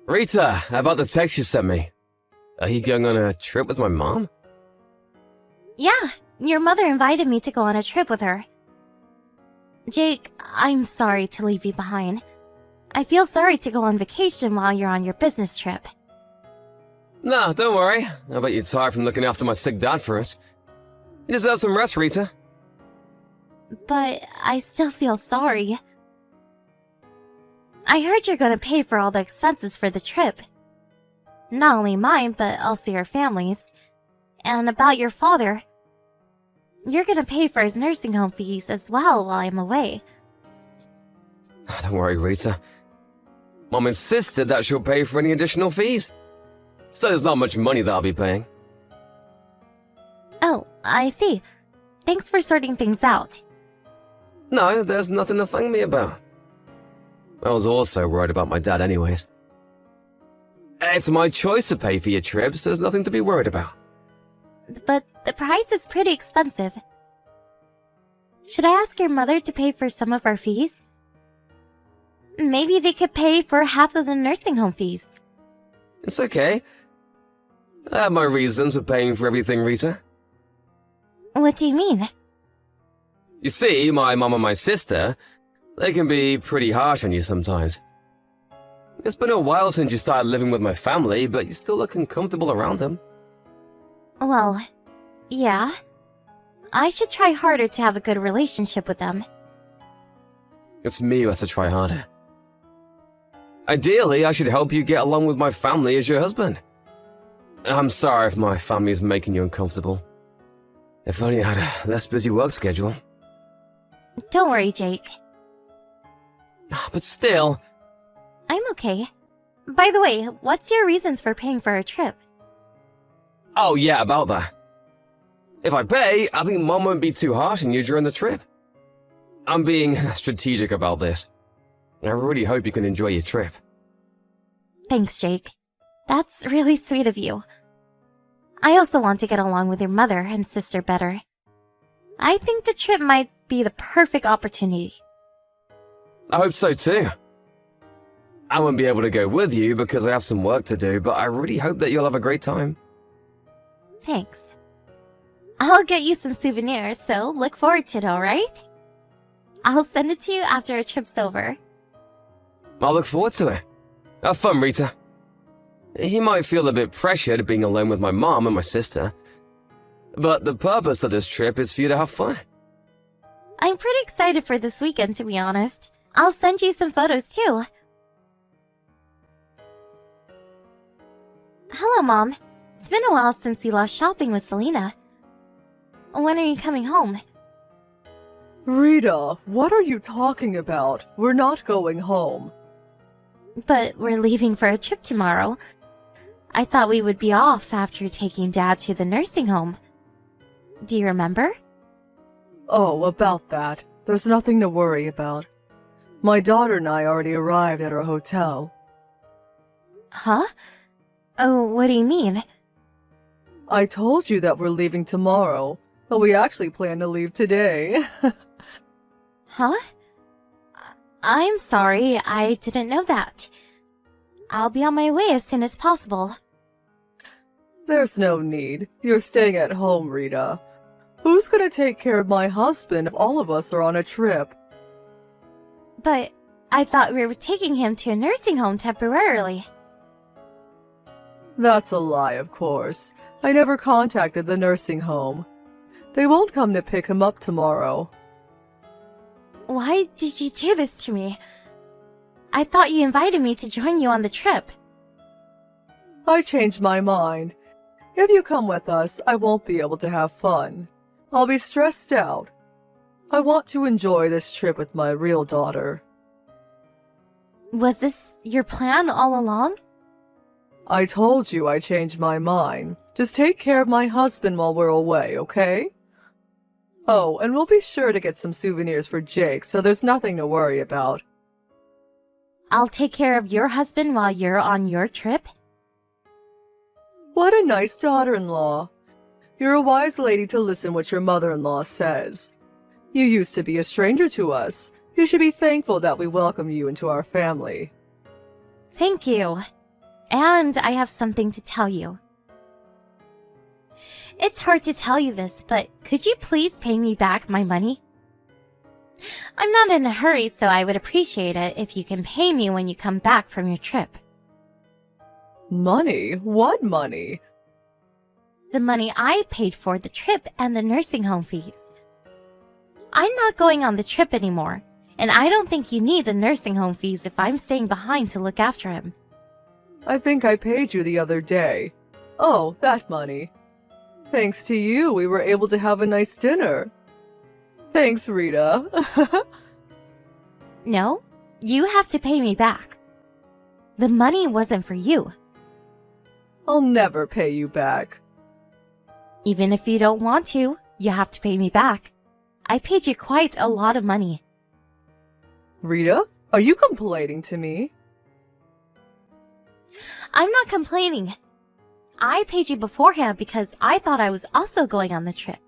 Rita, about the text you sent me. Are you going on a trip with my mom? Yeah, your mother invited me to go on a trip with her. Jake, I'm sorry to leave you behind. I feel sorry to go on vacation while you're on your business trip. No, don't worry. I bet you're tired from looking after my sick dad for us. You deserve some rest, Rita. But I still feel sorry. I heard you're gonna pay for all the expenses for the trip. Not only mine, but also your family's. And about your father, you're gonna pay for his nursing home fees as well while I'm away. Don't worry, Rita. Mom insisted that she'll pay for any additional fees. So there's not much money that I'll be paying. Oh, I see. Thanks for sorting things out. No, there's nothing to thank me about. I was also worried about my dad anyways. It's my choice to pay for your trips, there's nothing to be worried about. But the price is pretty expensive. Should I ask your mother to pay for some of our fees? Maybe they could pay for half of the nursing home fees. It's okay. I have my reasons for paying for everything, Rita. What do you mean? You see, my mom and my sister, they can be pretty harsh on you sometimes. It's been a while since you started living with my family, but you still look uncomfortable around them. Well, yeah. I should try harder to have a good relationship with them. It's me who has to try harder. Ideally, I should help you get along with my family as your husband. I'm sorry if my family is making you uncomfortable. If only I had a less busy work schedule. Don't worry, Jake. But still... I'm okay. By the way, what's your reasons for paying for our trip? Oh yeah, about that. If I pay, I think Mom won't be too harsh on you during the trip. I'm being strategic about this. I really hope you can enjoy your trip. Thanks, Jake. That's really sweet of you. I also want to get along with your mother and sister better. I think the trip might be the perfect opportunity. I hope so too. I won't be able to go with you because I have some work to do, but I really hope that you'll have a great time. Thanks. I'll get you some souvenirs, so look forward to it, alright? I'll send it to you after our trip's over. I'll look forward to it. Have fun, Rita. You might feel a bit pressured being alone with my mom and my sister, but the purpose of this trip is for you to have fun. I'm pretty excited for this weekend, to be honest. I'll send you some photos, too. Hello, Mom. It's been a while since you left shopping with Selena. When are you coming home? Rita, what are you talking about? We're not going home. But we're leaving for a trip tomorrow. I thought we would be off after taking Dad to the nursing home. Do you remember? Oh, about that. There's nothing to worry about. My daughter and I already arrived at our hotel. Huh? Oh, what do you mean? I told you that we're leaving tomorrow, but we actually plan to leave today. Huh? I'm sorry, I didn't know that. I'll be on my way as soon as possible. There's no need. You're staying at home, Rita. Who's gonna take care of my husband if all of us are on a trip? But I thought we were taking him to a nursing home temporarily. That's a lie, of course. I never contacted the nursing home. They won't come to pick him up tomorrow. Why did you do this to me? I thought you invited me to join you on the trip. I changed my mind. If you come with us, I won't be able to have fun. I'll be stressed out. I want to enjoy this trip with my real daughter. Was this your plan all along? I told you I changed my mind. Just take care of my husband while we're away, okay? Oh, and we'll be sure to get some souvenirs for Jake, so there's nothing to worry about. I'll take care of your husband while you're on your trip? What a nice daughter-in-law. You're a wise lady to listen what your mother-in-law says. You used to be a stranger to us. You should be thankful that we welcomed you into our family. Thank you. And I have something to tell you. It's hard to tell you this, but could you please pay me back my money? I'm not in a hurry, so I would appreciate it if you can pay me when you come back from your trip. Money? What money? The money I paid for the trip and the nursing home fees. I'm not going on the trip anymore, and I don't think you need the nursing home fees if I'm staying behind to look after him. I think I paid you the other day. Oh, that money. Thanks to you, we were able to have a nice dinner. Thanks, Rita. No, you have to pay me back. The money wasn't for you. I'll never pay you back. Even if you don't want to, you have to pay me back. I paid you quite a lot of money. Rita, are you complaining to me? I'm not complaining. I paid you beforehand because I thought I was also going on the trip.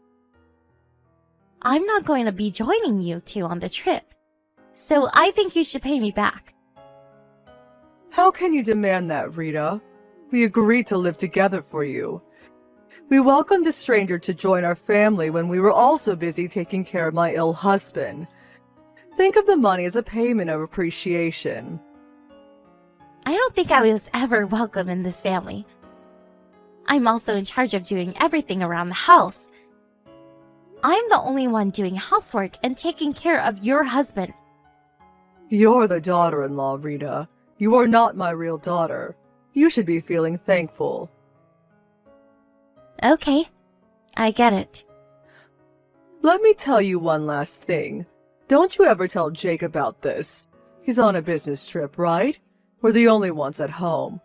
I'm not going to be joining you two on the trip, so I think you should pay me back. How can you demand that, Rita? We agreed to live together for you. We welcomed a stranger to join our family when we were also busy taking care of my ill husband. Think of the money as a payment of appreciation. I don't think I was ever welcome in this family. I'm also in charge of doing everything around the house. I'm the only one doing housework and taking care of your husband. You're the daughter-in-law, Rita. You are not my real daughter. You should be feeling thankful. Okay, I get it. Let me tell you one last thing. Don't you ever tell Jake about this. He's on a business trip, right? We're the only ones at home.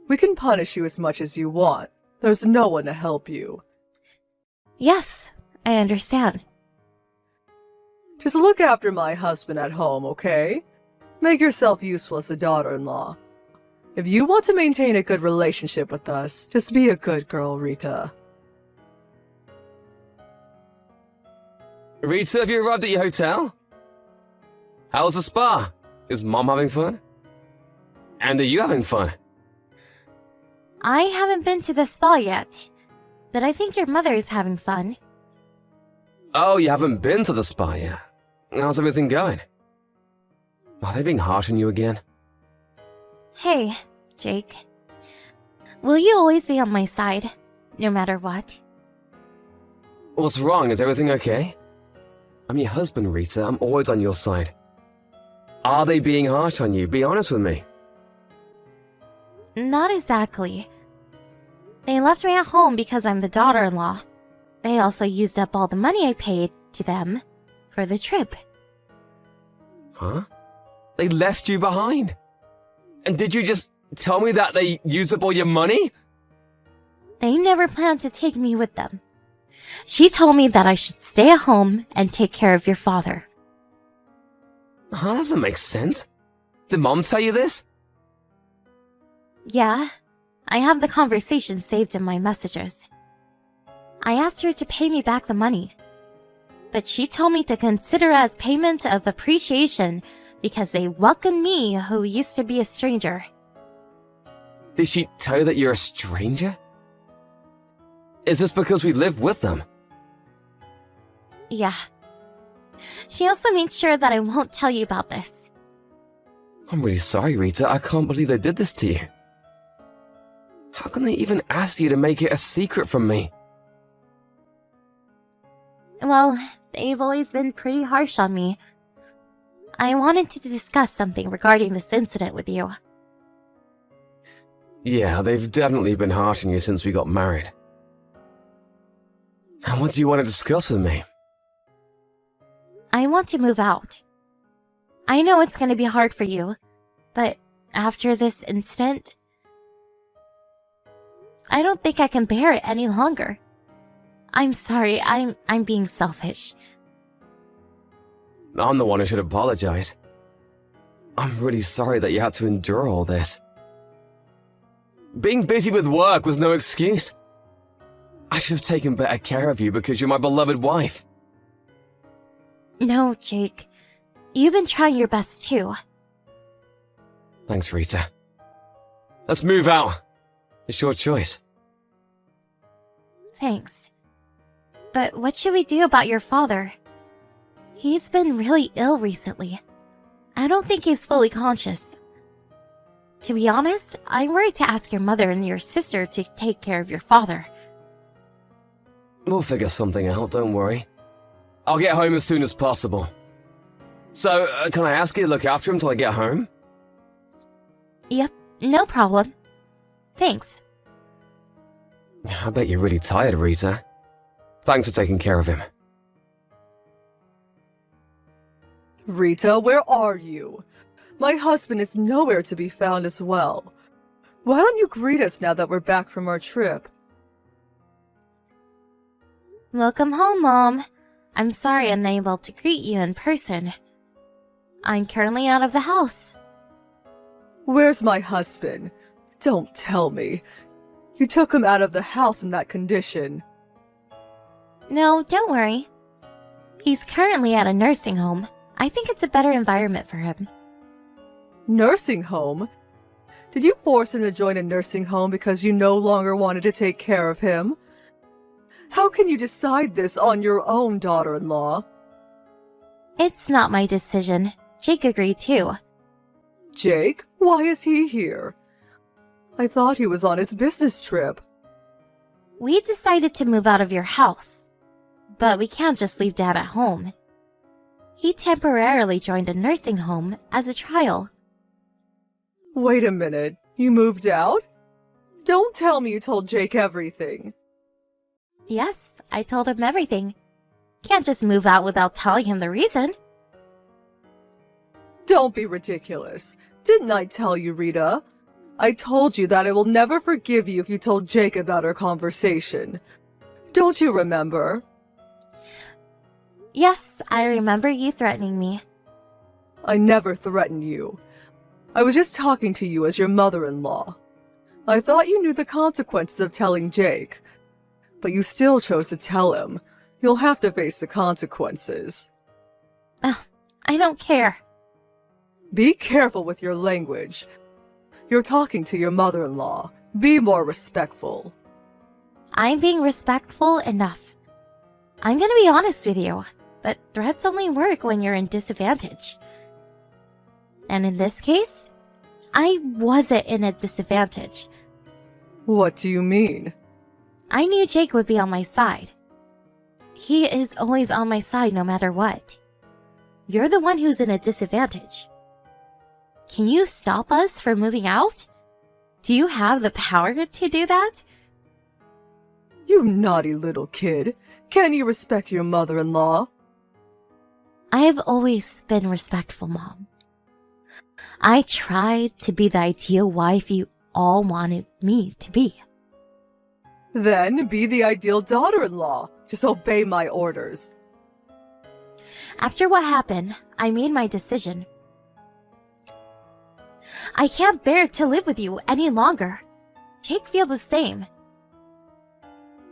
We can punish you as much as you want. There's no one to help you. Yes, I understand. Just look after my husband at home, okay? Make yourself useful as a daughter-in-law. If you want to maintain a good relationship with us, just be a good girl, Rita. Rita, have you arrived at your hotel? How's the spa? Is Mom having fun? And are you having fun? I haven't been to the spa yet, but I think your mother is having fun. Oh, you haven't been to the spa yet? How's everything going? Are they being harsh on you again? Hey, Jake. Will you always be on my side, no matter what? What's wrong? Is everything okay? I'm your husband, Rita. I'm always on your side. Are they being harsh on you? Be honest with me. Not exactly. They left me at home because I'm the daughter-in-law. They also used up all the money I paid to them for the trip. Huh? They left you behind? And did you just tell me that they used up all your money? They never planned to take me with them. She told me that I should stay at home and take care of your father. Huh, that doesn't make sense. Did Mom tell you this? Yeah, I have the conversation saved in my messages. I asked her to pay me back the money, but she told me to consider it as payment of appreciation because they welcomed me who used to be a stranger. Did she tell you that you're a stranger? Is this because we live with them? Yeah. She also made sure that I won't tell you about this. I'm really sorry, Rita. I can't believe they did this to you. How can they even ask you to make it a secret from me? Well, they've always been pretty harsh on me. I wanted to discuss something regarding this incident with you. Yeah, they've definitely been harsh on you since we got married. And what do you want to discuss with me? I want to move out. I know it's going to be hard for you, but after this incident, I don't think I can bear it any longer. I'm sorry, I'm being selfish. I'm the one who should apologize. I'm really sorry that you had to endure all this. Being busy with work was no excuse. I should have taken better care of you because you're my beloved wife. No, Jake. You've been trying your best too. Thanks, Rita. Let's move out. It's your choice. Thanks. But what should we do about your father? He's been really ill recently. I don't think he's fully conscious. To be honest, I'm worried to ask your mother and your sister to take care of your father. We'll figure something out, don't worry. I'll get home as soon as possible. So, can I ask you to look after him till I get home? Yep, no problem. Thanks. I bet you're really tired, Rita. Thanks for taking care of him. Rita, where are you? My husband is nowhere to be found as well. Why don't you greet us now that we're back from our trip? Welcome home, Mom. I'm sorry I'm unable to greet you in person. I'm currently out of the house. Where's my husband? Don't tell me. You took him out of the house in that condition. No, don't worry. He's currently at a nursing home. I think it's a better environment for him. Nursing home? Did you force him to join a nursing home because you no longer wanted to take care of him? How can you decide this on your own, daughter-in-law? It's not my decision. Jake agreed too. Jake? Why is he here? I thought he was on his business trip. We decided to move out of your house. But we can't just leave Dad at home. He temporarily joined a nursing home as a trial. Wait a minute. You moved out? Don't tell me you told Jake everything. Yes, I told him everything. Can't just move out without telling him the reason. Don't be ridiculous. Didn't I tell you, Rita? I told you that I will never forgive you if you told Jake about our conversation. Don't you remember? Yes, I remember you threatening me. I never threatened you. I was just talking to you as your mother-in-law. I thought you knew the consequences of telling Jake. But you still chose to tell him. You'll have to face the consequences. I don't care. Be careful with your language. You're talking to your mother-in-law. Be more respectful. I'm being respectful enough. I'm gonna be honest with you, but threats only work when you're in disadvantage. And in this case, I wasn't in a disadvantage. What do you mean? I knew Jake would be on my side. He is always on my side no matter what. You're the one who's in a disadvantage. Can you stop us from moving out? Do you have the power to do that? You naughty little kid. Can you respect your mother-in-law? I have always been respectful, Mom. I tried to be the ideal wife you all wanted me to be. Then be the ideal daughter-in-law. Just obey my orders. After what happened, I made my decision. I can't bear to live with you any longer. Jake feels the same.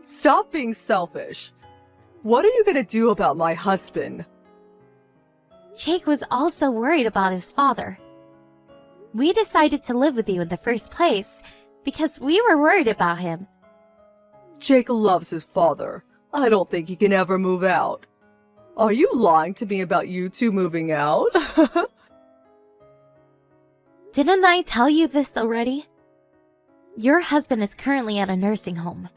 Stop being selfish. What are you gonna do about my husband? Jake was also worried about his father. We decided to live with you in the first place because we were worried about him. Jake loves his father. I don't think he can ever move out. Are you lying to me about you two moving out? Didn't I tell you this already? Your husband is currently at a nursing home.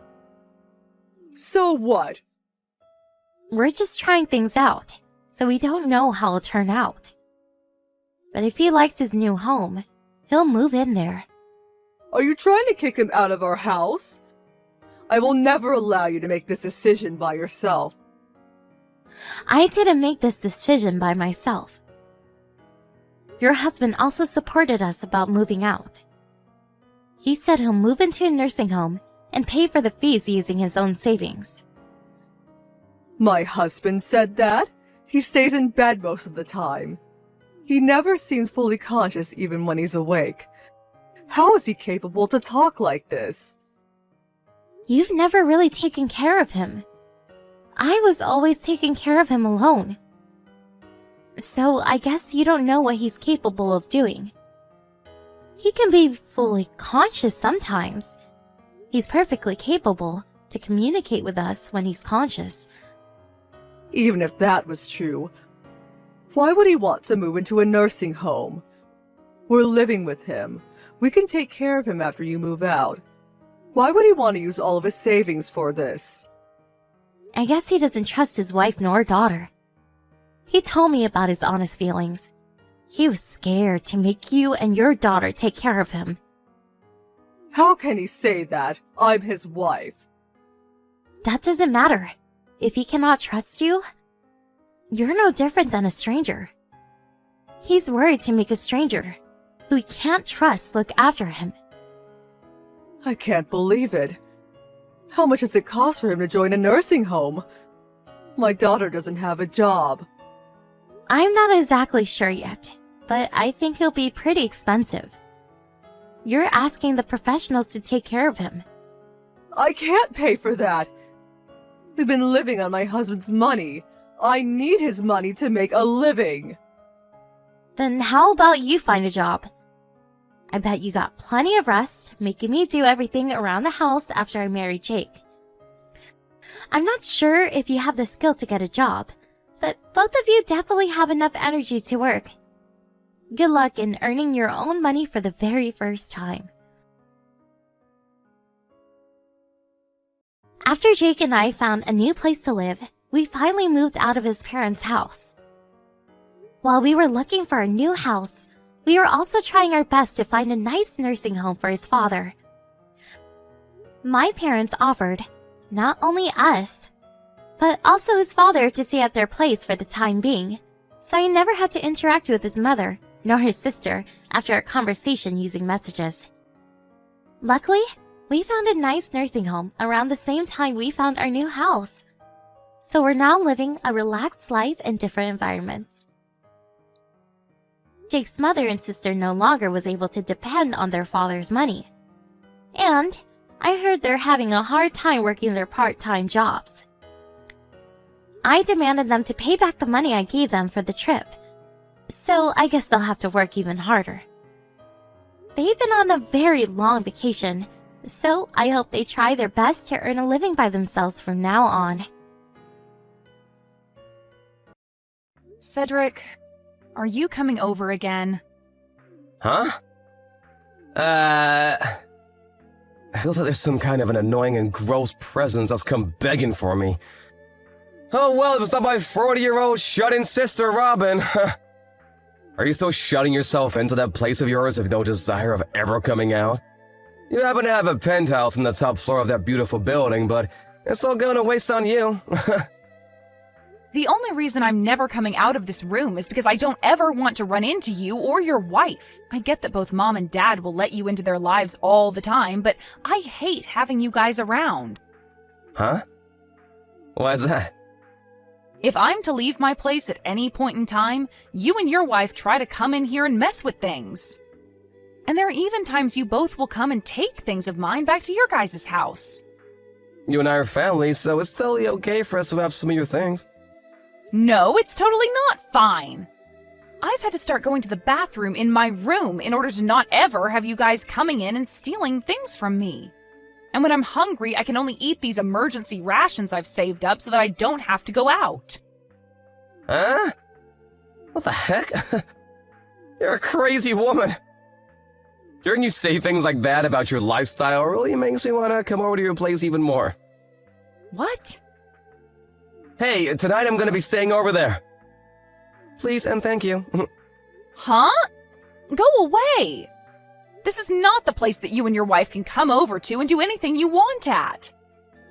So what? We're just trying things out, so we don't know how it'll turn out. But if he likes his new home, he'll move in there. Are you trying to kick him out of our house? I will never allow you to make this decision by yourself. I didn't make this decision by myself. Your husband also supported us about moving out. He said he'll move into a nursing home and pay for the fees using his own savings. My husband said that? He stays in bed most of the time. He never seems fully conscious even when he's awake. How is he capable to talk like this? You've never really taken care of him. I was always taking care of him alone. So I guess you don't know what he's capable of doing. He can be fully conscious sometimes. He's perfectly capable to communicate with us when he's conscious. Even if that was true, why would he want to move into a nursing home? We're living with him. We can take care of him after you move out. Why would he want to use all of his savings for this? I guess he doesn't trust his wife nor daughter. He told me about his honest feelings. He was scared to make you and your daughter take care of him. How can he say that? I'm his wife. That doesn't matter. If he cannot trust you, you're no different than a stranger. He's worried to make a stranger, who he can't trust, look after him. I can't believe it. How much does it cost for him to join a nursing home? My daughter doesn't have a job. I'm not exactly sure yet, but I think he'll be pretty expensive. You're asking the professionals to take care of him. I can't pay for that. We've been living on my husband's money. I need his money to make a living. Then how about you find a job? I bet you got plenty of rest, making me do everything around the house after I married Jake. I'm not sure if you have the skill to get a job, but both of you definitely have enough energy to work. Good luck in earning your own money for the very first time. After Jake and I found a new place to live, we finally moved out of his parents' house. While we were looking for a new house, we were also trying our best to find a nice nursing home for his father. My parents offered not only us, but also his father to stay at their place for the time being, so he never had to interact with his mother nor his sister after our conversation using messages. Luckily, we found a nice nursing home around the same time we found our new house, so we're now living a relaxed life in different environments. Jake's mother and sister no longer was able to depend on their father's money, and I heard they're having a hard time working their part-time jobs. I demanded them to pay back the money I gave them for the trip, so I guess they'll have to work even harder. They've been on a very long vacation, so I hope they try their best to earn a living by themselves from now on. Cedric, are you coming over again? Huh? Feels like there's some kind of an annoying and gross presence that's come begging for me. Oh well, if it's not my 40-year-old shut-in sister, Robin. Are you still shutting yourself into that place of yours with no desire of ever coming out? You happen to have a penthouse on the top floor of that beautiful building, but it's all going to waste on you. The only reason I'm never coming out of this room is because I don't ever want to run into you or your wife. I get that both Mom and Dad will let you into their lives all the time, but I hate having you guys around. Huh? Why is that? If I'm to leave my place at any point in time, you and your wife try to come in here and mess with things. And there are even times you both will come and take things of mine back to your guys' house. You and I are family, so it's totally okay for us to have some of your things. No, it's totally not fine. I've had to start going to the bathroom in my room in order to not ever have you guys coming in and stealing things from me. And when I'm hungry, I can only eat these emergency rations I've saved up so that I don't have to go out. Huh? What the heck? You're a crazy woman. Hearing you say things like that about your lifestyle really makes me want to come over to your place even more. What? Hey, tonight I'm going to be staying over there. Please and thank you. Huh? Go away! This is not the place that you and your wife can come over to and do anything you want at.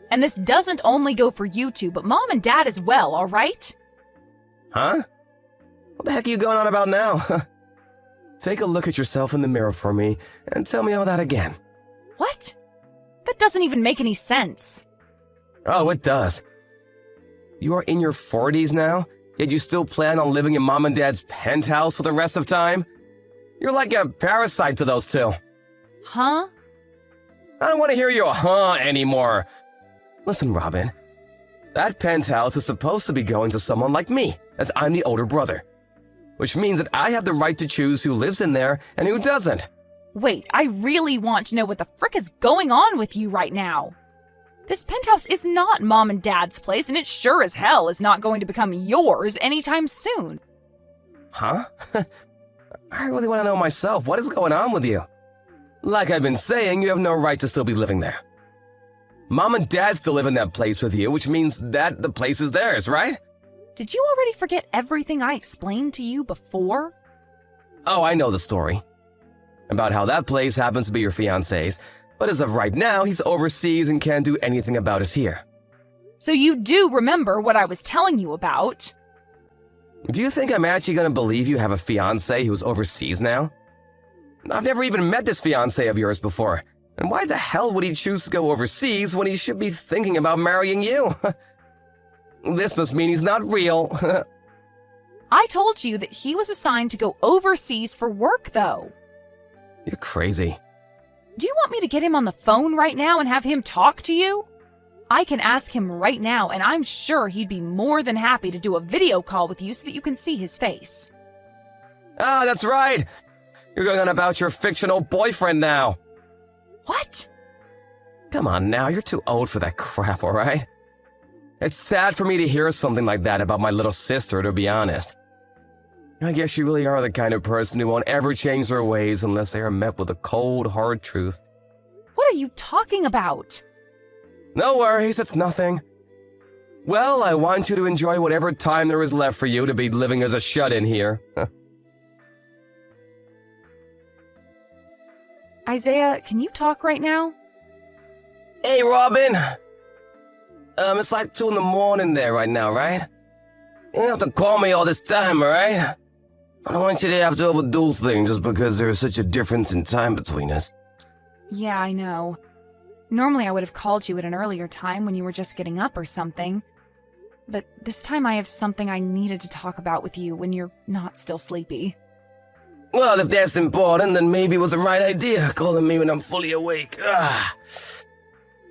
And this doesn't only go for you two, but Mom and Dad as well, alright? Huh? What the heck are you going on about now? Take a look at yourself in the mirror for me and tell me all that again. What? That doesn't even make any sense. Oh, it does. You are in your 40s now, yet you still plan on living in Mom and Dad's penthouse for the rest of time? You're like a parasite to those two. Huh? I don't want to hear your huh anymore. Listen, Robin. That penthouse is supposed to be going to someone like me, as I'm the older brother. Which means that I have the right to choose who lives in there and who doesn't. Wait, I really want to know what the frick is going on with you right now. This penthouse is not Mom and Dad's place, and it sure as hell is not going to become yours anytime soon. Huh? I really want to know myself. What is going on with you? Like I've been saying, you have no right to still be living there. Mom and Dad still live in that place with you, which means that the place is theirs, right? Did you already forget everything I explained to you before? Oh, I know the story. About how that place happens to be your fiancé's, but as of right now, he's overseas and can't do anything about us here. So you do remember what I was telling you about? Do you think I'm actually gonna believe you have a fiancé who's overseas now? I've never even met this fiancé of yours before, and why the hell would he choose to go overseas when he should be thinking about marrying you? This must mean he's not real. I told you that he was assigned to go overseas for work, though. You're crazy. Do you want me to get him on the phone right now and have him talk to you? I can ask him right now, and I'm sure he'd be more than happy to do a video call with you so that you can see his face. Ah, that's right! You're going on about your fictional boyfriend now. What? Come on now, you're too old for that crap, alright? It's sad for me to hear something like that about my little sister, to be honest. I guess you really are the kind of person who won't ever change their ways unless they are met with a cold, hard truth. What are you talking about? No worries, it's nothing. Well, I want you to enjoy whatever time there is left for you to be living as a shut-in here. Isaiah, can you talk right now? Hey, Robin! It's like 2 in the morning there right now, right? You don't have to call me all this time, alright? I don't want you to have to overdo things just because there is such a difference in time between us. Yeah, I know. Normally I would have called you at an earlier time when you were just getting up or something. But this time I have something I needed to talk about with you when you're not still sleepy. Well, if that's important, then maybe it was the right idea, calling me when I'm fully awake. Is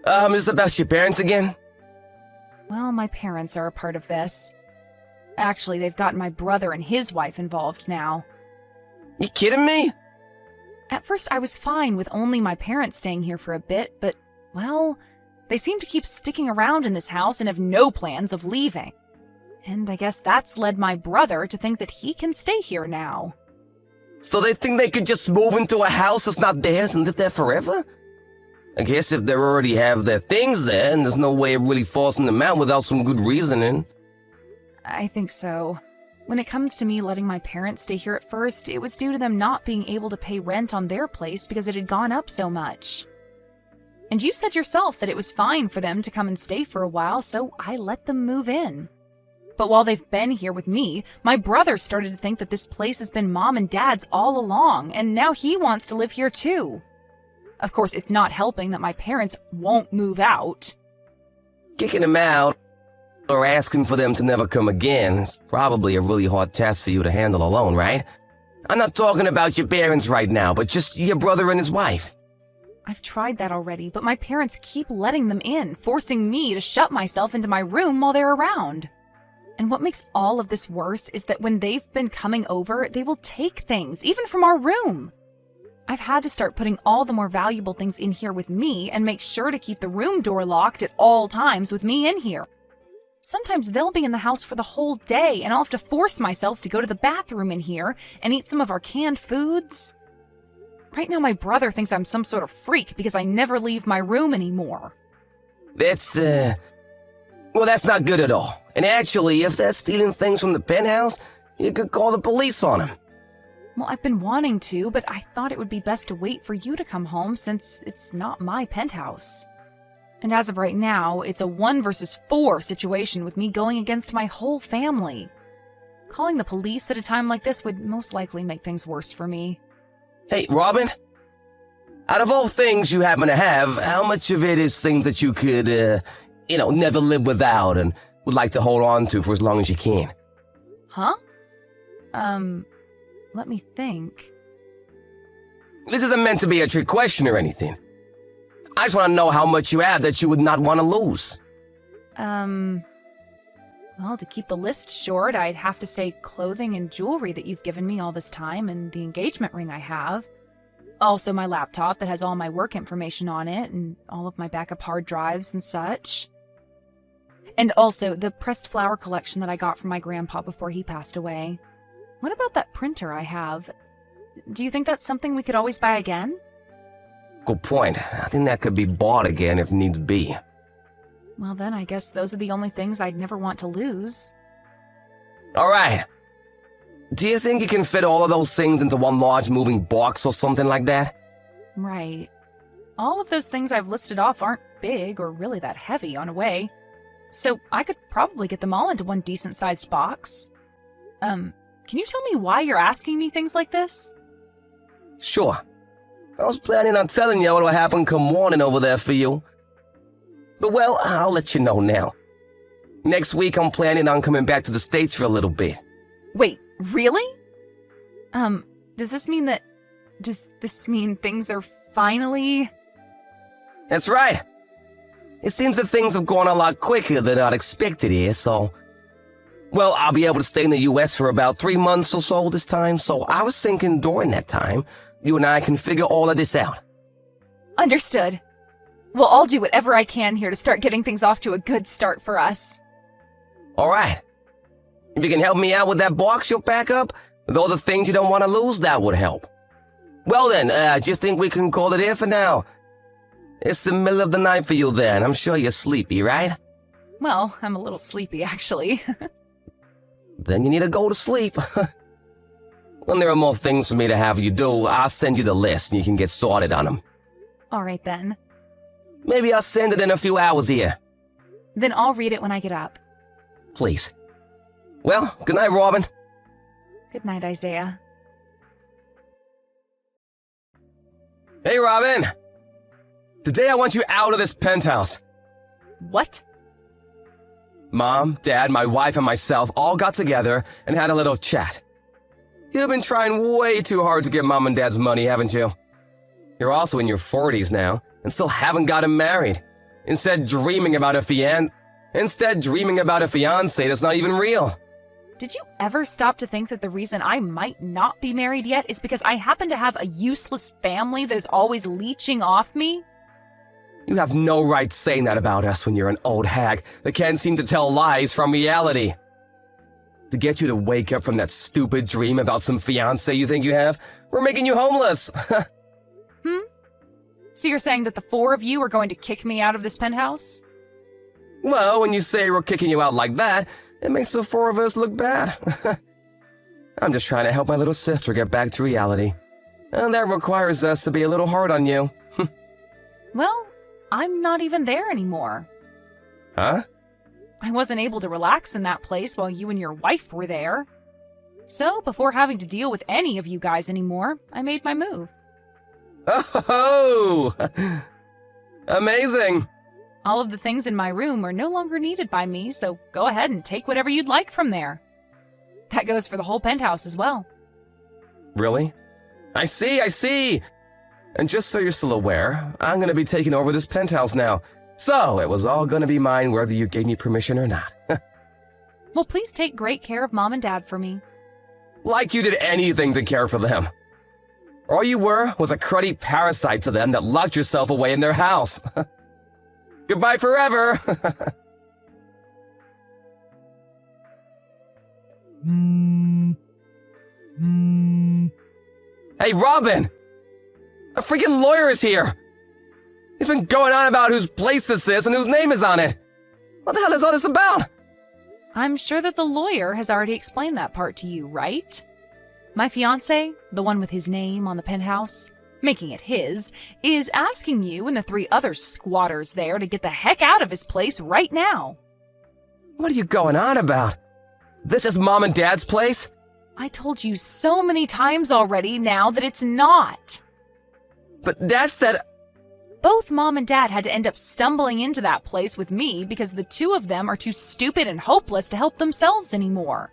it about your parents again? Well, my parents are a part of this. Actually, they've gotten my brother and his wife involved now. You kidding me? At first, I was fine with only my parents staying here for a bit, but, well, they seem to keep sticking around in this house and have no plans of leaving. And I guess that's led my brother to think that he can stay here now. So they think they could just move into a house that's not theirs and live there forever? I guess if they already have their things there, and there's no way of really forcing them out without some good reasoning. I think so. When it comes to me letting my parents stay here at first, it was due to them not being able to pay rent on their place because it had gone up so much. And you said yourself that it was fine for them to come and stay for a while, so I let them move in. But while they've been here with me, my brother started to think that this place has been Mom and Dad's all along, and now he wants to live here too. Of course, it's not helping that my parents won't move out. Kicking them out, or asking for them to never come again, is probably a really hard task for you to handle alone, right? I'm not talking about your parents right now, but just your brother and his wife. I've tried that already, but my parents keep letting them in, forcing me to shut myself into my room while they're around. And what makes all of this worse is that when they've been coming over, they will take things, even from our room. I've had to start putting all the more valuable things in here with me and make sure to keep the room door locked at all times with me in here. Sometimes they'll be in the house for the whole day and I'll have to force myself to go to the bathroom in here and eat some of our canned foods. Right now my brother thinks I'm some sort of freak because I never leave my room anymore. Well, that's not good at all. And actually, if they're stealing things from the penthouse, you could call the police on them. Well, I've been wanting to, but I thought it would be best to wait for you to come home since it's not my penthouse. And as of right now, it's a 1 versus 4 situation with me going against my whole family. Calling the police at a time like this would most likely make things worse for me. Hey, Robin? Out of all things you happen to have, how much of it is things that you could, never live without and would like to hold on to for as long as you can? Huh? Let me think. This isn't meant to be a trick question or anything. I just want to know how much you have that you would not want to lose. Well, to keep the list short, I'd have to say clothing and jewelry that you've given me all this time and the engagement ring I have. Also my laptop that has all my work information on it and all of my backup hard drives and such. And also the pressed flower collection that I got from my grandpa before he passed away. What about that printer I have? Do you think that's something we could always buy again? Good point. I think that could be bought again if needs be. Well then, I guess those are the only things I'd never want to lose. Alright. Do you think you can fit all of those things into one large moving box or something like that? Right. All of those things I've listed off aren't big or really that heavy on a way. So I could probably get them all into one decent-sized box. Can you tell me why you're asking me things like this? Sure. I was planning on telling you what'll happen come morning over there for you. But well, I'll let you know now. Next week I'm planning on coming back to the States for a little bit. Wait, really? Does this mean things are finally... That's right. It seems that things have gone a lot quicker than I'd expected here, so... Well, I'll be able to stay in the US for about 3 months or so this time, so I was thinking during that time, you and I can figure all of this out. Understood. Well, I'll do whatever I can here to start getting things off to a good start for us. Alright. If you can help me out with that box you'll pack up, with all the things you don't want to lose, that would help. Well then, do you think we can call it here for now? It's the middle of the night for you there, and I'm sure you're sleepy, right? Well, I'm a little sleepy, actually. Then you need to go to sleep. When there are more things for me to have you do, I'll send you the list and you can get started on them. All right, then. Maybe I'll send it in a few hours here. Then I'll read it when I get up. Please. Well, good night, Robin. Good night, Isaiah. Hey, Robin! Today I want you out of this penthouse. What? Mom, Dad, my wife, and myself all got together and had a little chat. You've been trying way too hard to get Mom and Dad's money, haven't you? You're also in your 40s now and still haven't gotten married. Instead dreaming about a fiancé that's not even real. Did you ever stop to think that the reason I might not be married yet is because I happen to have a useless family that is always leeching off me? You have no right saying that about us when you're an old hag that can't seem to tell lies from reality. To get you to wake up from that stupid dream about some fiancé you think you have, we're making you homeless. So you're saying that the four of you are going to kick me out of this penthouse? Well, when you say we're kicking you out like that, it makes the four of us look bad. I'm just trying to help my little sister get back to reality. And that requires us to be a little hard on you. Well, I'm not even there anymore. Huh? I wasn't able to relax in that place while you and your wife were there. So, before having to deal with any of you guys anymore, I made my move. Oh! Amazing! All of the things in my room are no longer needed by me, so go ahead and take whatever you'd like from there. That goes for the whole penthouse as well. Really? I see! And just so you're still aware, I'm gonna be taking over this penthouse now. So, it was all gonna be mine whether you gave me permission or not. Well, please take great care of Mom and Dad for me. Like you did anything to care for them. All you were was a cruddy parasite to them that locked yourself away in their house. Goodbye forever! Hey, Robin! A freaking lawyer is here! He's been going on about whose place this is and whose name is on it! What the hell is all this about? I'm sure that the lawyer has already explained that part to you, right? My fiancé, the one with his name on the penthouse, making it his, is asking you and the 3 other squatters there to get the heck out of his place right now. What are you going on about? This is Mom and Dad's place? I told you so many times already now that it's not. But Dad said... Both Mom and Dad had to end up stumbling into that place with me because the 2 of them are too stupid and hopeless to help themselves anymore.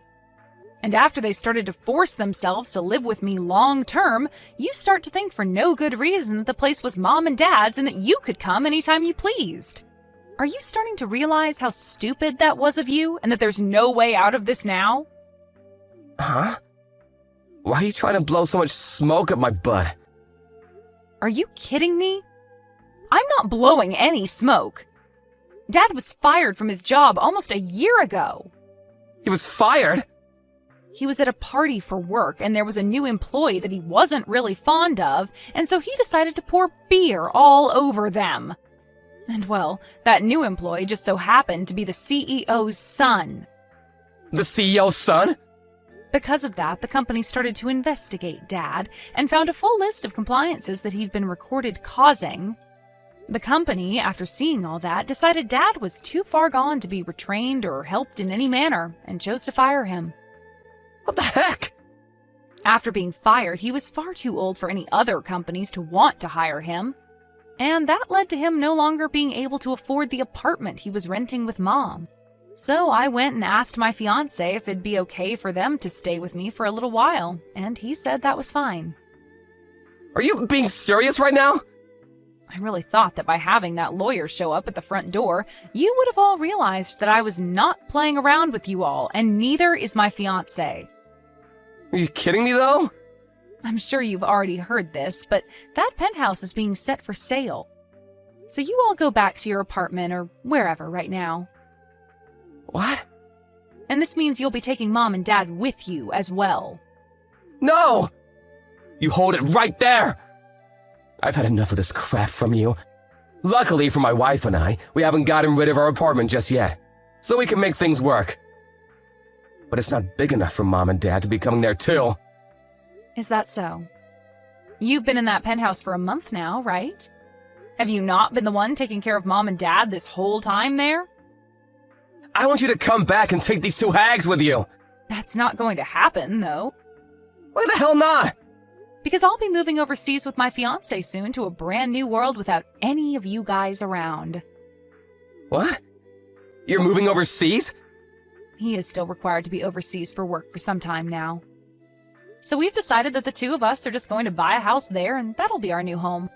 And after they started to force themselves to live with me long term, you start to think for no good reason that the place was Mom and Dad's and that you could come anytime you pleased. Are you starting to realize how stupid that was of you and that there's no way out of this now? Huh? Why are you trying to blow so much smoke up my butt? Are you kidding me? I'm not blowing any smoke. Dad was fired from his job almost a year ago. He was fired? He was at a party for work, and there was a new employee that he wasn't really fond of, and so he decided to pour beer all over them. And well, that new employee just so happened to be the CEO's son. The CEO's son? Because of that, the company started to investigate Dad and found a full list of compliances that he'd been recorded causing. The company, after seeing all that, decided Dad was too far gone to be retrained or helped in any manner and chose to fire him. What the heck? After being fired, he was far too old for any other companies to want to hire him. And that led to him no longer being able to afford the apartment he was renting with Mom. So I went and asked my fiancé if it'd be okay for them to stay with me for a little while, and he said that was fine. Are you being serious right now? I really thought that by having that lawyer show up at the front door, you would have all realized that I was not playing around with you all, and neither is my fiancé. Are you kidding me though? I'm sure you've already heard this, but that penthouse is being set for sale. So you all go back to your apartment or wherever right now. What? And this means you'll be taking Mom and Dad with you as well. No! You hold it right there! I've had enough of this crap from you. Luckily for my wife and I, we haven't gotten rid of our apartment just yet, so we can make things work. But it's not big enough for Mom and Dad to be coming there too. Is that so? You've been in that penthouse for a month now, right? Have you not been the one taking care of Mom and Dad this whole time there? I want you to come back and take these two hags with you. That's not going to happen, though. Why the hell not? Because I'll be moving overseas with my fiancé soon to a brand new world without any of you guys around. What? You're moving overseas? He is still required to be overseas for work for some time now. So we've decided that the two of us are just going to buy a house there, and that'll be our new home.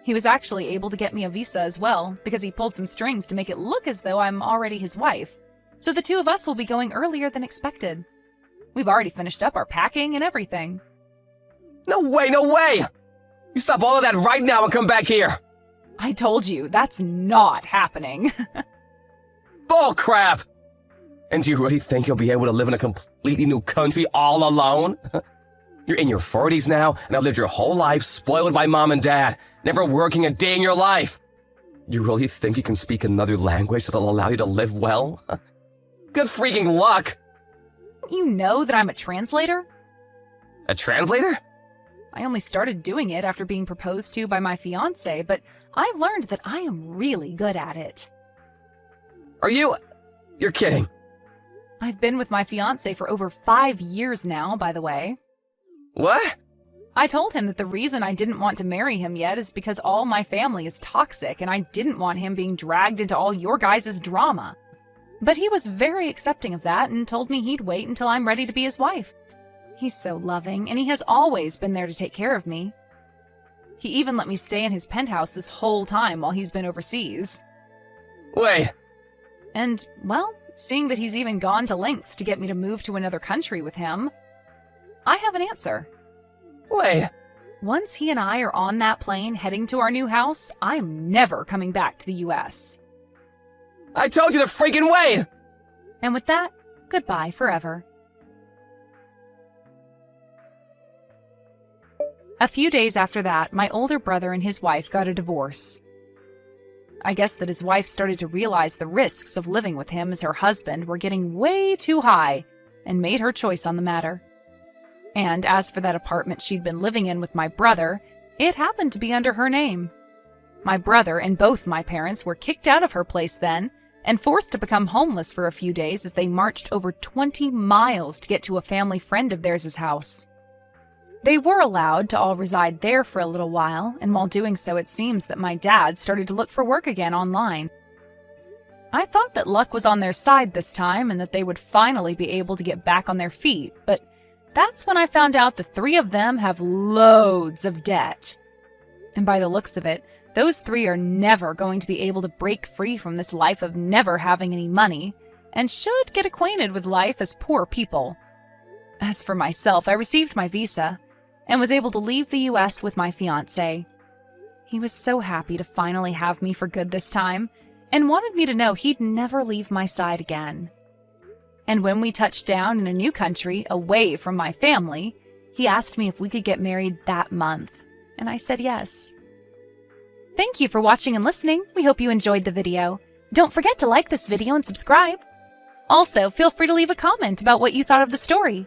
He was actually able to get me a visa as well, because he pulled some strings to make it look as though I'm already his wife. So the two of us will be going earlier than expected. We've already finished up our packing and everything. No way, no way! You stop all of that right now and come back here! I told you, that's not happening. Bull crap! And do you really think you'll be able to live in a completely new country all alone? You're in your 40s now, and have lived your whole life spoiled by Mom and Dad, never working a day in your life. You really think you can speak another language that'll allow you to live well? Good freaking luck! You know that I'm a translator? A translator? I only started doing it after being proposed to by my fiancé, but I've learned that I am really good at it. Are you... You're kidding. I've been with my fiancé for over 5 years now, by the way. What? I told him that the reason I didn't want to marry him yet is because all my family is toxic and I didn't want him being dragged into all your guys' drama. But he was very accepting of that and told me he'd wait until I'm ready to be his wife. He's so loving, and he has always been there to take care of me. He even let me stay in his penthouse this whole time while he's been overseas. Wait. And, well, seeing that he's even gone to lengths to get me to move to another country with him, I have an answer. Wait. Once he and I are on that plane heading to our new house, I'm never coming back to the US. I told you to freaking wait! And with that, goodbye forever. A few days after that, my older brother and his wife got a divorce. I guess that his wife started to realize the risks of living with him as her husband were getting way too high and made her choice on the matter. And as for that apartment she'd been living in with my brother, it happened to be under her name. My brother and both my parents were kicked out of her place then and forced to become homeless for a few days as they marched over 20 miles to get to a family friend of theirs' house. They were allowed to all reside there for a little while, and while doing so it seems that my dad started to look for work again online. I thought that luck was on their side this time and that they would finally be able to get back on their feet, but that's when I found out the three of them have loads of debt. And by the looks of it, those three are never going to be able to break free from this life of never having any money, and should get acquainted with life as poor people. As for myself, I received my visa, and was able to leave the US with my fiancé. He was so happy to finally have me for good this time, and wanted me to know he'd never leave my side again. And when we touched down in a new country, away from my family, he asked me if we could get married that month, and I said yes. Thank you for watching and listening. We hope you enjoyed the video. Don't forget to like this video and subscribe. Also, feel free to leave a comment about what you thought of the story.